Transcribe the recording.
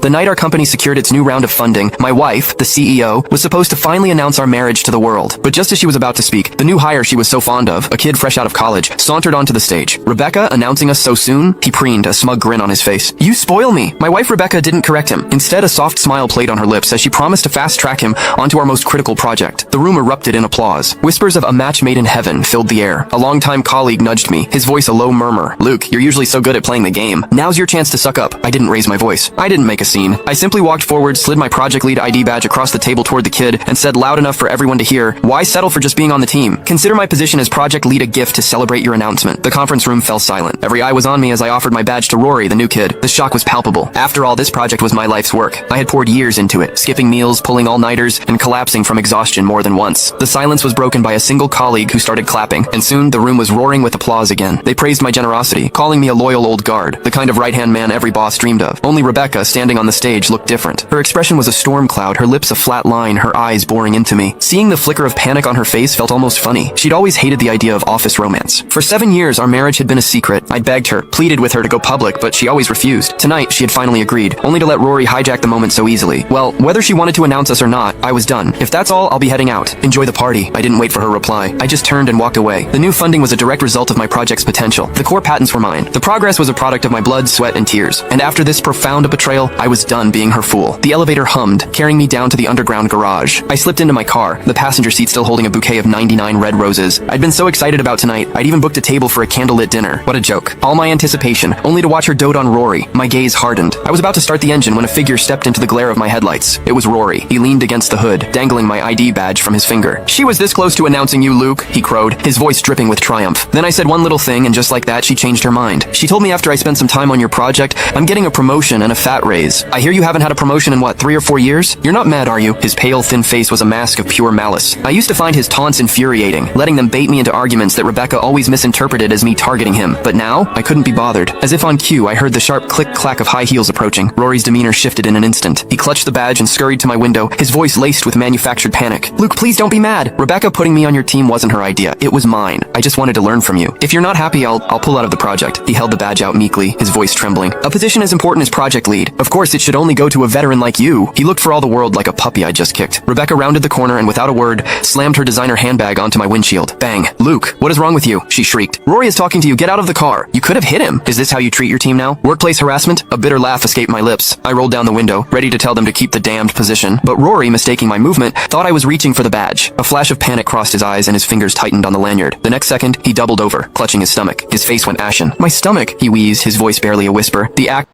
The night our company secured its new round of funding, my wife, the CEO, was supposed to finally announce our marriage to the world. But just as she was about to speak, the new hire she was so fond of, a kid fresh out of college, sauntered onto the stage. Rebecca, announcing us so soon? He preened, a smug grin on his face. You spoil me. My wife Rebecca didn't correct him. Instead, a soft smile played on her lips as she promised to fast-track him onto our most critical project. The room erupted in applause. Whispers of a match made in heaven filled the air. A longtime colleague nudged me, his voice a low murmur. Luke, you're usually so good at playing the game. Now's your chance to suck up. I didn't raise my voice. I didn't make a scene. I simply walked forward, slid my project lead ID badge across the table toward the kid, and said loud enough for everyone to hear, why settle for just being on the team? Consider my position as project lead a gift to celebrate your announcement. The conference room fell silent. Every eye was on me as I offered my badge to Rory, the new kid. The shock was palpable. After all, this project was my life's work. I had poured years into it, skipping meals, pulling all-nighters, and collapsing from exhaustion more than once. The silence was broken by a single colleague who started clapping, and soon the room was roaring with applause again. They praised my generosity, calling me a loyal old guard, the kind of right-hand man every boss dreamed of. Only Rebecca, standing on the stage, looked different. Her expression was a storm cloud, her lips a flat line, her eyes boring into me. Seeing the flicker of panic on her face felt almost funny. She'd always hated the idea of office romance. For 7 years, our marriage had been a secret. I'd begged her, pleaded with her to go public, but she always refused. Tonight, she had finally agreed, only to let Rory hijack the moment so easily. Well, whether she wanted to announce us or not, I was done. If that's all, I'll be heading out. Enjoy the party. I didn't wait for her reply. I just turned and walked away. The new funding was a direct result of my project's potential. The core patents were mine. The progress was a product of my blood, sweat, and tears. And after this profound betrayal, I was done being her fool. The elevator hummed, carrying me down to the underground garage. I slipped into my car, the passenger seat still holding a bouquet of 99 red roses. I'd been so excited about tonight, I'd even booked a table for a candlelit dinner. What a joke. All my anticipation, only to watch her dote on Rory. My gaze hardened. I was about to start the engine when a figure stepped into the glare of my headlights. It was Rory. He leaned against the hood, dangling my ID badge from his finger. She was this close to announcing you, Luke, he crowed, his voice dripping with triumph. Then I said one little thing, and just like that, she changed her mind. She told me after I spent some time on your project, I'm getting a promotion and a fat raise. I hear you haven't had a promotion in what, 3 or 4 years? You're not mad, are you? His pale, thin face was a mask of pure malice. I used to find his taunts infuriating, letting them bait me into arguments that Rebecca always misinterpreted as me targeting him. But now, I couldn't be bothered. As if on cue, I heard the sharp click-clack of high heels approaching. Rory's demeanor shifted in an instant. He clutched the badge and scurried to my window, his voice laced with manufactured panic. Luke, please don't be mad. Rebecca putting me on your team wasn't her idea. It was mine. I just wanted to learn from you. If you're not happy, I'll pull out of the project. He held the badge out meekly, his voice trembling. A position as important as project lead. Of course, it should only go to a veteran like you. He looked for all the world like a puppy I'd just kicked. Rebecca rounded the corner and without a word, slammed her designer handbag onto my windshield. Bang. Luke, what is wrong with you? She shrieked. Rory is talking to you. Get out of the car. You could have hit him. Is this how you treat your team now? Workplace harassment? A bitter laugh escaped my lips. I rolled down the window, ready to tell them to keep the damned position. But Rory, mistaking my movement, thought I was reaching for the badge. A flash of panic crossed his eyes and his fingers tightened on the lanyard. The next second, he doubled over, clutching his stomach. His face went ashen. My stomach, he wheezed, his voice barely a whisper. The act